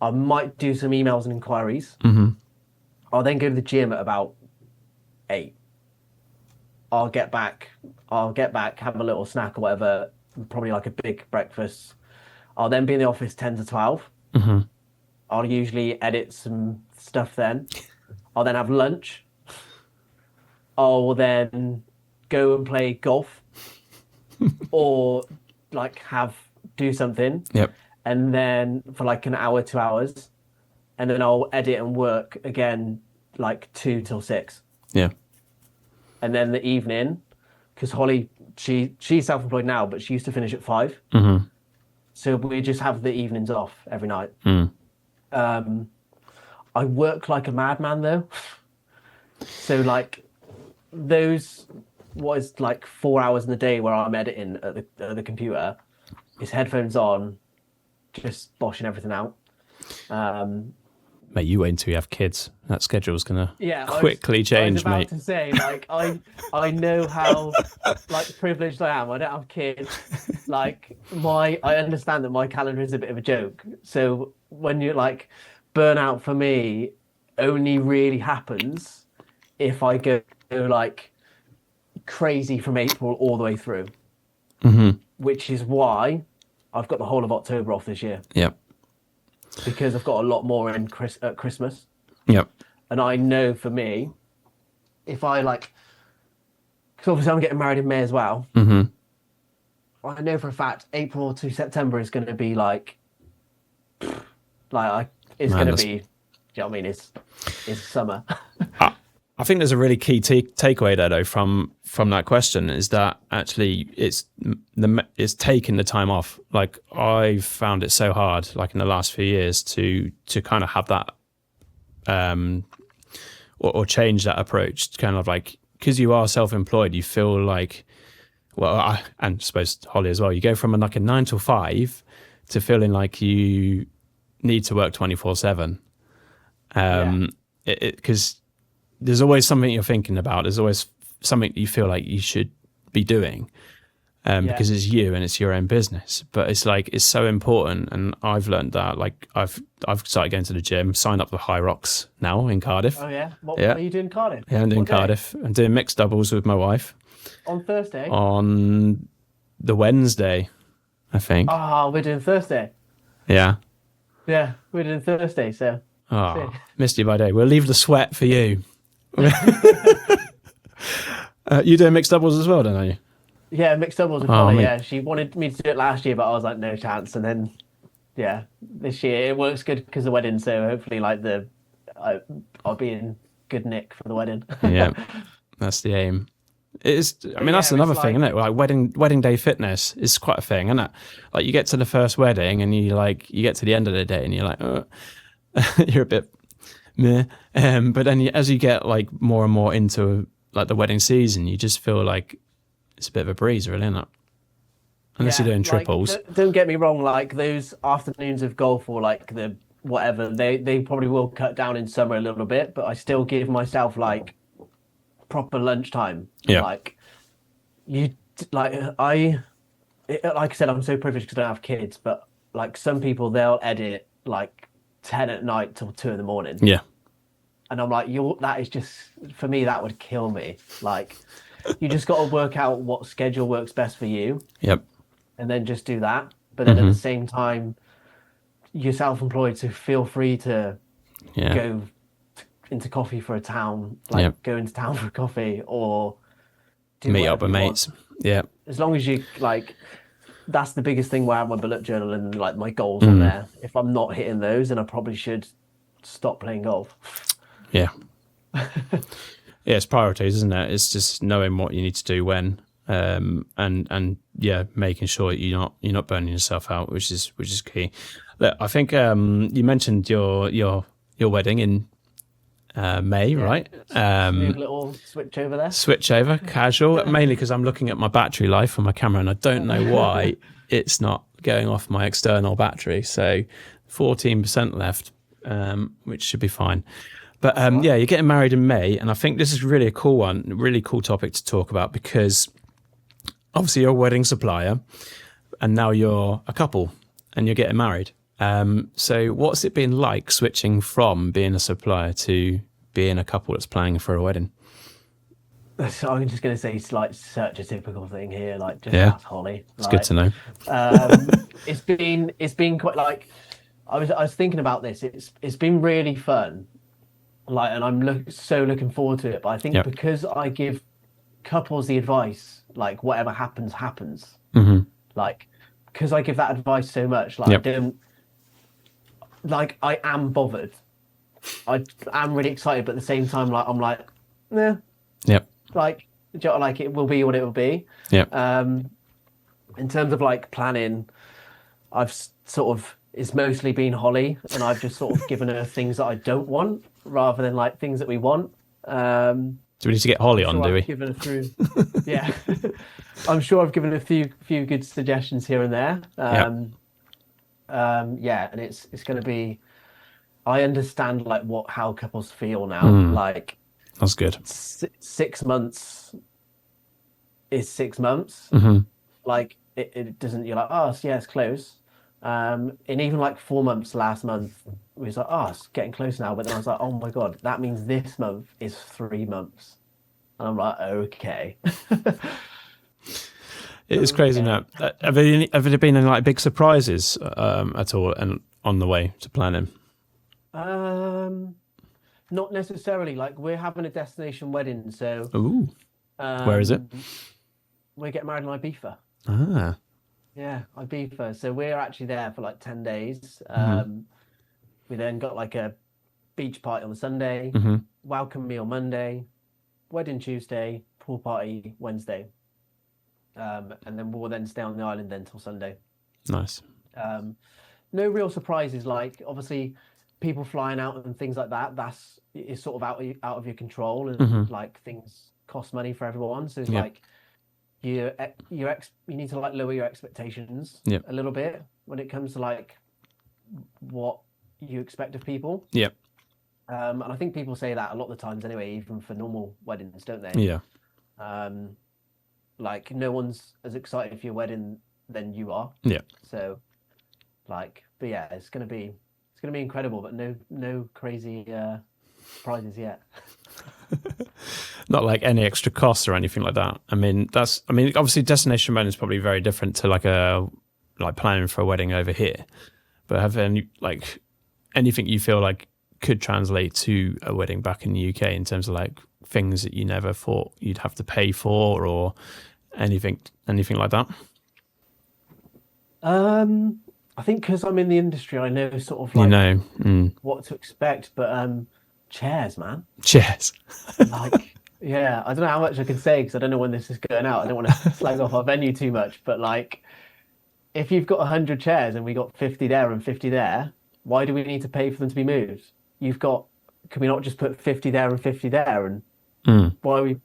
I might do some emails and inquiries. I'll then go to the gym at about 8. I'll get back, have a little snack or whatever, probably like a big breakfast. I'll then be in the office 10 to 12. I'll usually edit some stuff then. I'll then have lunch. I'll then go and play golf or like do something. Yep. And then for like an hour, 2 hours. And then I'll edit and work again, like 2 till 6. Yeah. And then the evening, because Holly, she's self-employed now, but she used to finish at 5. So we just have the evenings off every night. I work like a madman though. So like what is like 4 hours in the day where I'm editing at the computer is headphones on, just boshing everything out. Mate, you wait until you have kids. That schedule's gonna quickly I was change, about mate. to say, like, I know how like privileged I am. I don't have kids. Like I understand that my calendar is a bit of a joke. So when you're like, burnout for me only really happens if I go like crazy from April all the way through. Which is why I've got the whole of October off this year. Yep. Because I've got a lot more at Christmas. Yep. And I know for me, if I like, because obviously I'm getting married in May as well. I know for a fact April to September is going to be it's going to be, do you know what I mean? It's summer. I think there's a really key takeaway there, though, from that question, is that actually it's taking the time off. Like I've found it so hard, like in the last few years, to kind of have that, or change that approach. Kind of like, because you are self-employed, you feel like, well, and I suppose Holly as well. You go from like a 9 to 5 to feeling like you need to work 24/7, because there's always something you're thinking about. There's always something you feel like you should be doing, because it's you and it's your own business. But it's like, it's so important. And I've learned that, like I've started going to the gym, signed up with High Rocks now in Cardiff. Oh yeah? What are you doing in Cardiff? Yeah, I'm doing Cardiff. I'm doing mixed doubles with my wife. On Thursday? On the Wednesday, I think. Oh, we're doing Thursday. Yeah. Yeah, we're doing Thursday, so. Oh, missed you by day. We'll leave the sweat for you. You doing mixed doubles as well, don't you? Yeah, mixed doubles with Holly. Yeah, she wanted me to do it last year, but I was like, no chance. And then, yeah, this year it works good because of the wedding. So hopefully, like I'll be in good nick for the wedding. Yeah, that's the aim. It's, I mean, that's another thing, isn't it? Like wedding day fitness is quite a thing, isn't it? Like you get to the first wedding and you get to the end of the day and you're like, oh, you're a bit meh. But then as you get like more and more into like the wedding season, you just feel like it's a bit of a breeze, really, isn't it? Unless you're doing triples. Like, don't get me wrong, like those afternoons of golf or like the whatever, they probably will cut down in summer a little bit, but I still give myself like proper lunchtime. Yeah. Like I said, I'm so privileged because I don't have kids, but like some people, they'll edit like 10 at night till 2 in the morning. Yeah. And I'm like, that is just, for me, that would kill me. Like, you just got to work out what schedule works best for you. Yep. And then just do that. But then at the same time, you're self-employed, so feel free to go into coffee for a town, go into town for a coffee or meet up with mates. Yeah. As long as you like, that's the biggest thing where I have my bullet journal and like my goals on there. If I'm not hitting those, then I probably should stop playing golf. Yeah. Yeah, it's priorities, isn't it? It's just knowing what you need to do when, and making sure you're not burning yourself out, which is key. Look, I think you mentioned your wedding in May, right? Smooth little switch over there. Switch over, casual, mainly because I'm looking at my battery life on my camera and I don't know why it's not going off my external battery. So 14% left, which should be fine. But yeah, you're getting married in May, and I think this is really a cool one, really cool topic to talk about, because obviously you're a wedding supplier and now you're a couple and you're getting married. So what's it been like switching from being a supplier to being a couple that's planning for a wedding? So I'm just going to say it's like such a typical thing here, like just ask Holly. It's good to know. It's been quite like I was thinking about this. It's been really fun, like, and I'm so looking forward to it. But I think because I give couples the advice, like whatever happens, happens. Like because I give that advice so much, like I don't. Like I am bothered. I am really excited, but at the same time, like I'm like, nah. Like, like it will be what it will be. In terms of like planning, I've sort of it's mostly been Holly, and I've just sort of given her things that I don't want rather than like things that we want. Do we need to get Holly on? Do we? Given her through, yeah. I'm sure I've given a few good suggestions here and there. Yeah, and it's going to be. I understand like how couples feel now. Like that's good. 6 months is 6 months. Like it doesn't. You're like, oh yeah, it's close. And even like 4 months last month, we was like, oh, it's getting close now. But then I was like, oh my god, that means this month is 3 months. And I'm like, okay. It is crazy now. Have there been any like big surprises at all and on the way to planning? Not necessarily. Like we're having a destination wedding, so. Ooh. Where is it? We're getting married in Ibiza. Ah. Yeah, Ibiza. So we're actually there for like 10 days. We then got like a beach party on the Sunday, welcome meal Monday, wedding Tuesday, pool party Wednesday. And then we'll then stay on the island then till Sunday. Nice. No real surprises. Like obviously, people flying out and things like that. Is sort of out of your control, and like things cost money for everyone. So it's like you need to like lower your expectations a little bit when it comes to like what you expect of people. And I think people say that a lot of the times anyway, even for normal weddings, don't they? Yeah. Like no one's as excited for your wedding than you are. Yeah. So, like, but yeah, it's gonna be incredible, but no crazy surprises yet. Not like any extra costs or anything like that. I mean, obviously destination wedding is probably very different to like planning for a wedding over here. But have any like anything you feel like could translate to a wedding back in the UK in terms of like things that you never thought you'd have to pay for or anything like that? I think because I'm in the industry, I know sort of like what to expect. But chairs, man. Chairs. Like, yeah, I don't know how much I can say because I don't know when this is going out. I don't want to slag off our venue too much. But like, if you've got 100 chairs and we got 50 there and 50 there, why do we need to pay for them to be moved? Can we not just put 50 there and 50 there? And why are we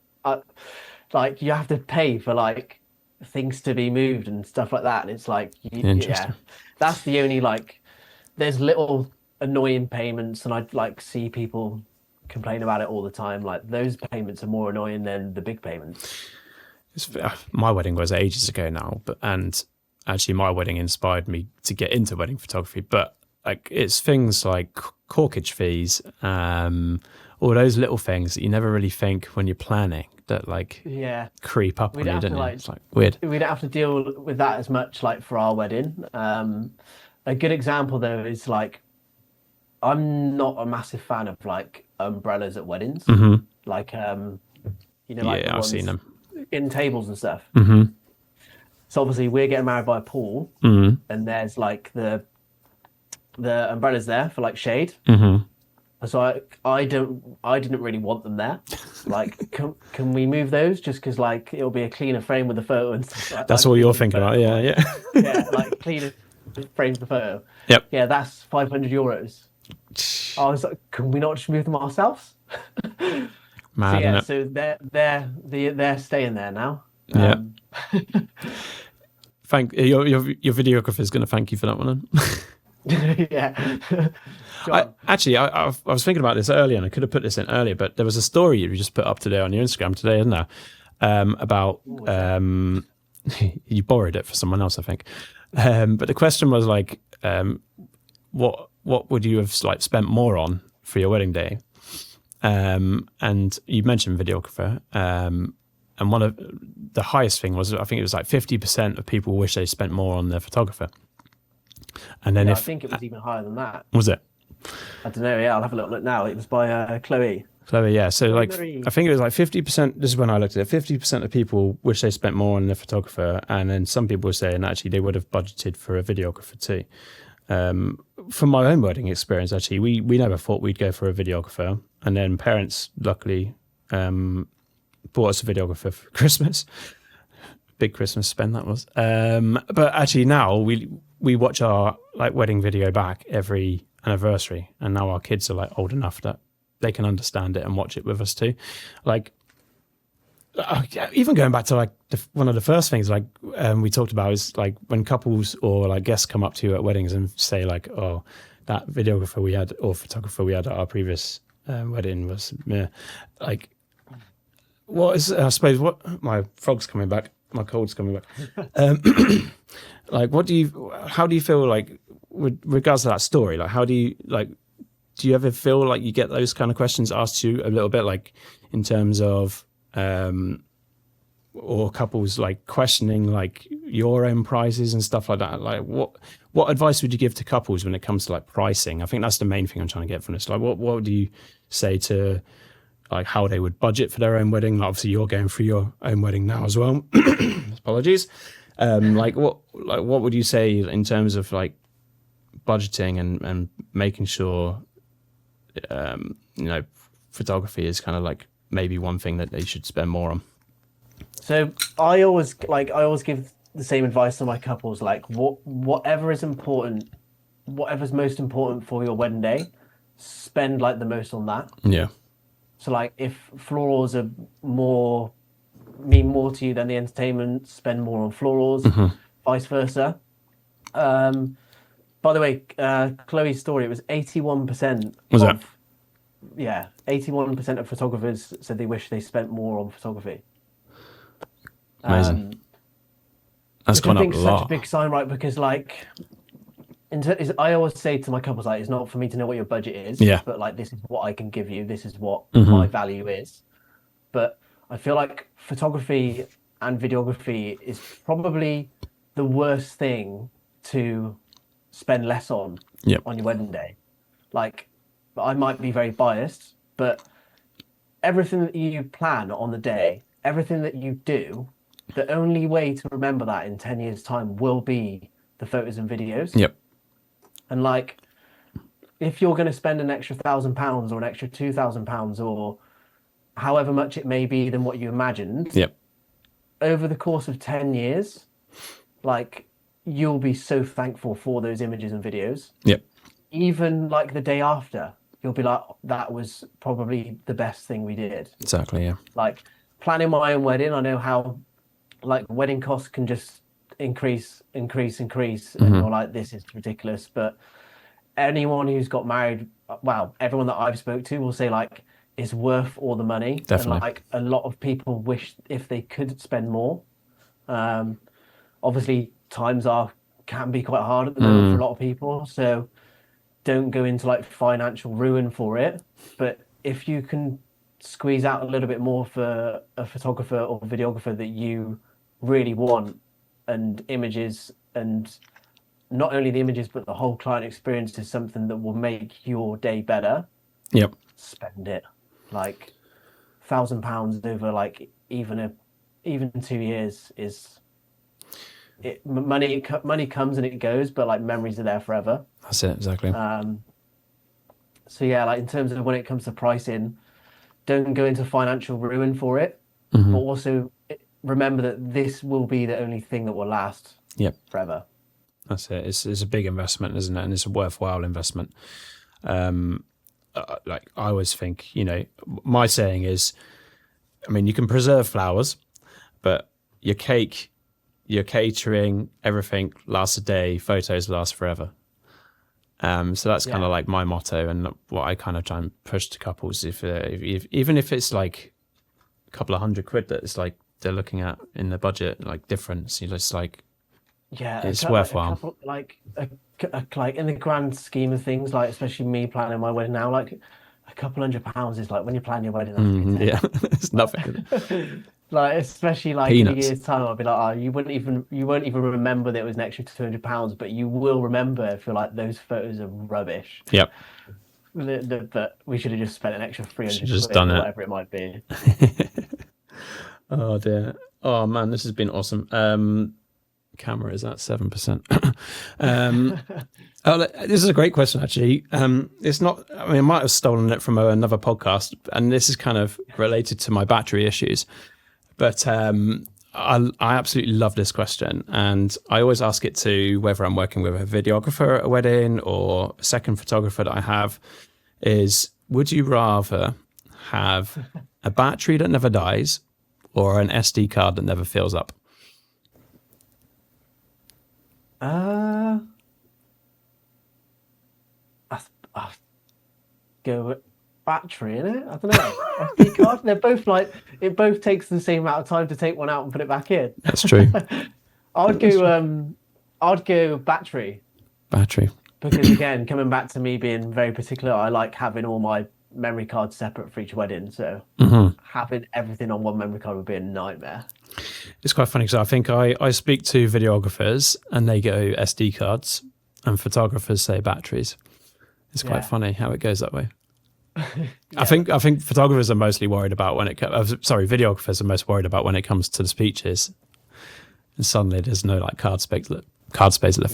like you have to pay for like things to be moved and stuff like that? And it's like, yeah, that's the only like. There's little annoying payments, and I like see people complain about it all the time. Like those payments are more annoying than the big payments. My wedding was ages ago now, and actually my wedding inspired me to get into wedding photography. But like it's things like corkage fees, all those little things that you never really think when you're planning that like creep up on you, don't you? It's like weird. We don't have to deal with that as much like for our wedding. A good example though is like I'm not a massive fan of like umbrellas at weddings. Like like I've seen them in tables and stuff. So obviously we're getting married by a pool, and there's like the umbrellas there for like shade. So I didn't really want them there. Like, can we move those just because like it'll be a cleaner frame with the photo and stuff. Like, that's all you're thinking about, yeah. Yeah, like cleaner frames the photo. Yep. Yeah, that's €500. I was like, can we not just move them ourselves? So Mad, yeah, innit? so they're staying there now. Yeah. Thank your videographer is going to thank you for that one. Yeah. Go I on. actually, I was thinking about this earlier, and I could have put this in earlier, but there was a story you just put up today on your Instagram today, isn't there? About What was that? you borrowed it for someone else, I think. But the question was like, what would you have like spent more on for your wedding day? And you mentioned videographer. And one of the highest thing was, I think it was like 50% of people wish they spent more on their photographer. And then Yeah, I if think it was even higher than that. was it? I don't know. Yeah, I'll have a little look now. It was by Chloe. Clever, yeah. So Chloe like, Marie. I think it was like 50%. This is when I looked at it. 50% of people wish they spent more on the photographer, and then some people were saying actually they would have budgeted for a videographer too. From my own wedding experience, actually, we never thought we'd go for a videographer, and then parents luckily bought us a videographer for Christmas. Big Christmas spend that was. But actually now we watch our like wedding video back every anniversary, and now our kids are like old enough that they can understand it and watch it with us too. Like even going back to like one of the first things like we talked about is like when couples or like guests come up to you at weddings and say like, oh, that videographer we had or photographer we had at our previous wedding was meh. Like what is, I suppose, what my frog's coming back, my cold's coming back. Like how do you feel like with regards to that story, like how do you like, do you ever feel like you get those kind of questions asked to you a little bit, like in terms of, or couples like questioning like your own prices and stuff like that? Like what advice would you give to couples when it comes to like pricing? I think that's the main thing I'm trying to get from this. Like what do you say to like how they would budget for their own wedding? Like, obviously you're going through your own wedding now as well. Apologies. Like what would you say in terms of like budgeting and making sure photography is kind of like maybe one thing that they should spend more on? So I always give the same advice to my couples. Like whatever is important, whatever's most important for your wedding day, spend like the most on that. Yeah. So like if florals are more to you than the entertainment, spend more on florals, vice versa. By the way, Chloe's story, it was 81% Was that? 81% of photographers said they wish they spent more on photography. Amazing. That's Which I gone up think a is such a lot. big sign, right? Because like, I always say to my couples, like, it's not for me to know what your budget is, Yeah. but like, this is what I can give you. This is what my value is. But I feel like photography and videography is probably the worst thing to spend less on Yep. on your wedding day. Like, I might be very biased, but everything that you plan on the day, everything that you do, the only way to remember that in 10 years' time will be the photos and videos. Yep. And like, if you're going to spend an extra £1,000 or an extra £2,000 or however much it may be than what you imagined, Yep. over the course of 10 years, like, you'll be so thankful for those images and videos. Yep. Even like the day after, you'll be like, that was probably the best thing we did. Exactly. Yeah. Like planning my own wedding, I know how like wedding costs can just increase, and you're like, this is ridiculous. But anyone who's got married, well, everyone that I've spoke to will say like it's worth all the money. Definitely. And like a lot of people wish if they could spend more. Obviously times can be quite hard at the moment for a lot of people, so don't go into like financial ruin for it. But if you can squeeze out a little bit more for a photographer or videographer that you really want, and images, and not only the images but the whole client experience is something that will make your day better, Yep. spend it. Like £1,000 over like even 2 years is money comes and it goes, but like memories are there forever. That's it. Exactly. So yeah, like in terms of when it comes to pricing, don't go into financial ruin for it, but also remember that this will be the only thing that will last forever. That's it. It's a big investment, isn't it? And it's a worthwhile investment. like I always think, my saying is, I mean, you can preserve flowers, but your cake, your catering, everything lasts a day. Photos last forever. So that's kind of like my motto, and what I kind of try and push to couples. If even if it's like a couple of £100 that it's like they're looking at in the budget, like difference, just like it's worthwhile. Like in the grand scheme of things, like especially me planning my wedding now, like a couple £100 is like when you plan your wedding. Yeah, it's nothing. Like especially like Peanuts. in a year's time, I'll be like, oh, you won't even remember that it was an extra £200, but you will remember if you're like those photos are rubbish. Yep. But we should have just spent an extra 300 just quid, done it. whatever it might be. Oh dear. Oh man, this has been awesome. Camera is at 7%. This is a great question, actually. It's not, I mean, I might have stolen it from another podcast, and this is kind of related to my battery issues. But I absolutely love this question. And I always ask it to whether I'm working with a videographer at a wedding or a second photographer that I have is, would you rather have a battery that never dies or an SD card that never fills up? I go with battery, innit? I don't know. SD card. They're both like, it both takes the same amount of time to take one out and put it back in. That's true. I'd go battery. Battery. Because again, coming back to me being very particular, I like having all my memory cards separate for each wedding. So having everything on one memory card would be a nightmare. It's quite funny because I think I speak to videographers and they go SD cards, and photographers say batteries. It's quite funny how it goes that way. I think photographers are mostly worried about when it comes. Videographers are most worried about when it comes to the speeches, and suddenly there's no like card space left.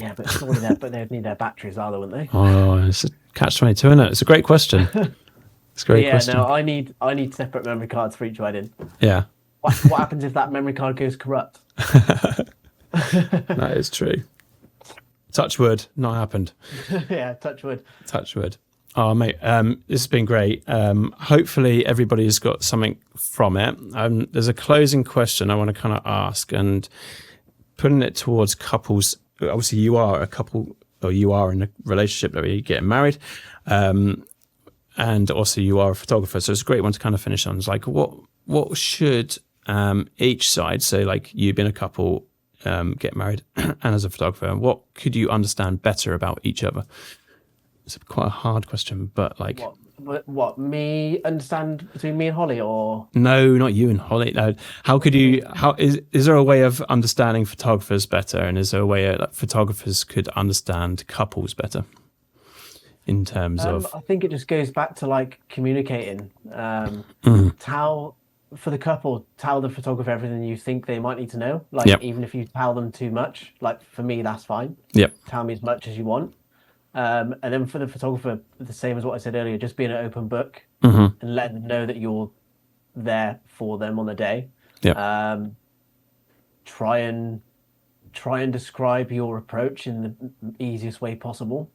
Yeah, but surely they'd need their batteries, either, wouldn't they? Oh, it's a catch-22, isn't it? It's a great question. It's a great question. No, I need separate memory cards for each wedding. Yeah. What happens if that memory card goes corrupt? That is true. Touch wood, not happened. Yeah, touch wood. Touch wood. Oh, mate, this has been great. Hopefully everybody's got something from it. There's a closing question I want to kind of ask, and putting it towards couples. Obviously, you are a couple, or you are in a relationship that you're getting married, and also you are a photographer. So it's a great one to kind of finish on. It's like, what should each side, so like you being a couple, get married, and as a photographer, what could you understand better about each other? It's quite a hard question, but like... What me understand between me and Holly, or... No, not you and Holly. No. How could you... Is there a way of understanding photographers better, and is there a way that photographers could understand couples better? In terms of... I think it just goes back to like communicating. For the couple, tell the photographer everything you think they might need to know. Like, even if you tell them too much, like for me, that's fine. Tell me as much as you want. And then for the photographer, the same as what I said earlier, just being an open book and letting them know that you're there for them on the day. Try and describe your approach in the easiest way possible.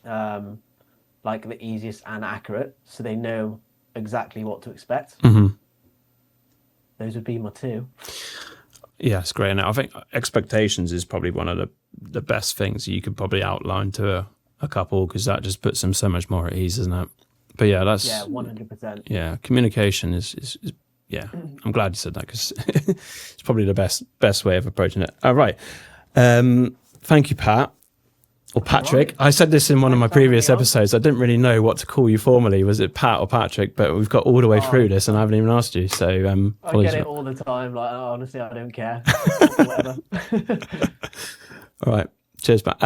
Like the easiest and accurate, so they know exactly what to expect. Those would be my two. Yeah, it's great. And I think expectations is probably one of the best things you could probably outline to a couple, because that just puts them so much more at ease, isn't it? But yeah, that's... Yeah, 100%. Yeah, communication is yeah, I'm glad you said that, because it's probably the best way of approaching it. All right. Thank you, Pat. Or Patrick. Right. I said this in one of my previous episodes. I didn't really know what to call you formally. Was it Pat or Patrick? But we've got all the way through this and I haven't even asked you. So I get it all the time. Like, honestly, I don't care. Whatever. All right. Cheers, Pat.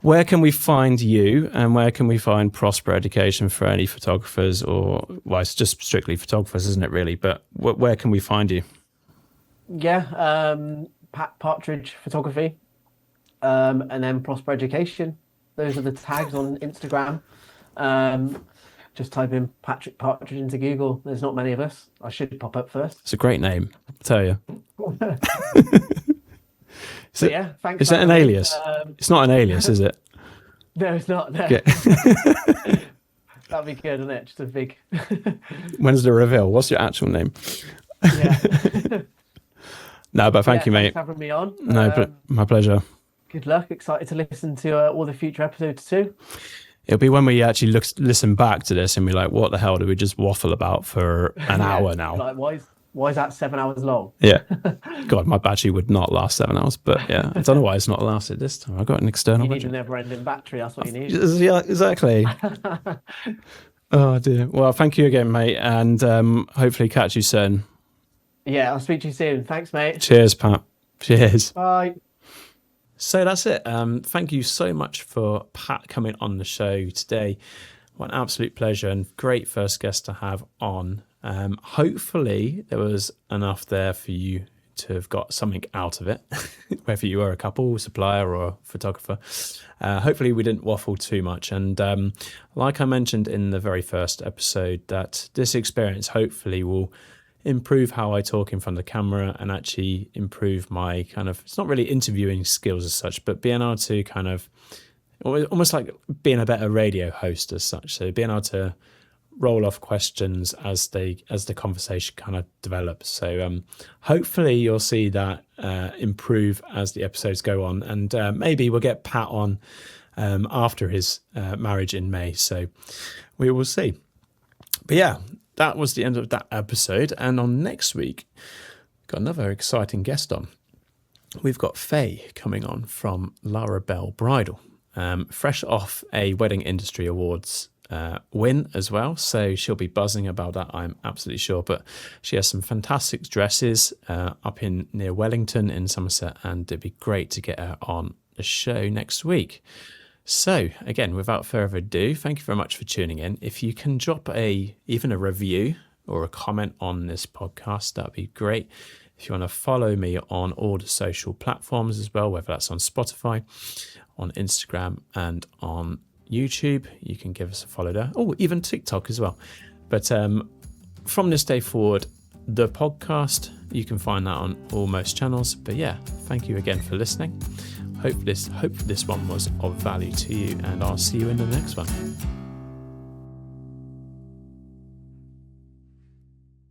Where can we find you, and where can we find Prosper Education for any photographers, or, well, it's just strictly photographers, isn't it, really? But where can we find you? Yeah, Pat Partridge Photography. And then Prosper Education. Those are the tags on Instagram. Just type in Patrick Partridge into Google. There's not many of us. I should pop up first. It's a great name, I tell you. Yeah, thanks. Is that an alias? It's not an alias, is it? No, it's not. No. That'd be good, isn't it? Just a big. When's the reveal? What's your actual name? Yeah. No, but thank you, Thanks mate. for having me on. No, but my pleasure. Good luck. Excited to listen to all the future episodes too. It'll be when we actually listen back to this and be like, what the hell did we just waffle about for an hour now? Like, why is that 7 hours long? Yeah. God, my battery would not last 7 hours, but yeah, I don't know why it's not lasted this time. I got an external You need battery. a never-ending battery. That's what you need. Yeah, exactly. Oh dear. Well, thank you again, mate, and hopefully catch you soon. Yeah, I'll speak to you soon. Thanks, mate. Cheers, Pat. Cheers. Bye. So that's it. Thank you so much for Pat coming on the show today. What an absolute pleasure and great first guest to have on. Hopefully there was enough there for you to have got something out of it, whether you are a couple, supplier or photographer. Hopefully we didn't waffle too much. And like I mentioned in the very first episode, that this experience hopefully will improve how I talk in front of the camera and actually improve my kind of, it's not really interviewing skills as such, but being able to kind of, almost like being a better radio host as such. So being able to roll off questions as the conversation kind of develops. So hopefully you'll see that improve as the episodes go on, and maybe we'll get Pat on after his marriage in May. So we will see. But yeah, that was the end of that episode. And on next week, got another exciting guest on. We've got Faye coming on from Lara Bell Bridal, fresh off a Wedding Industry Awards win as well. So she'll be buzzing about that, I'm absolutely sure. But she has some fantastic dresses up in near Wellington in Somerset, and it'd be great to get her on the show next week. So again, without further ado, thank you very much for tuning in. If you can drop even a review or a comment on this podcast, that'd be great. If you want to follow me on all the social platforms as well, whether that's on Spotify, on Instagram, and on YouTube, you can give us a follow there. Oh, even TikTok as well. But from this day forward, the podcast, you can find that on most channels. But yeah, thank you again for listening. Hope this one was of value to you, and I'll see you in the next one.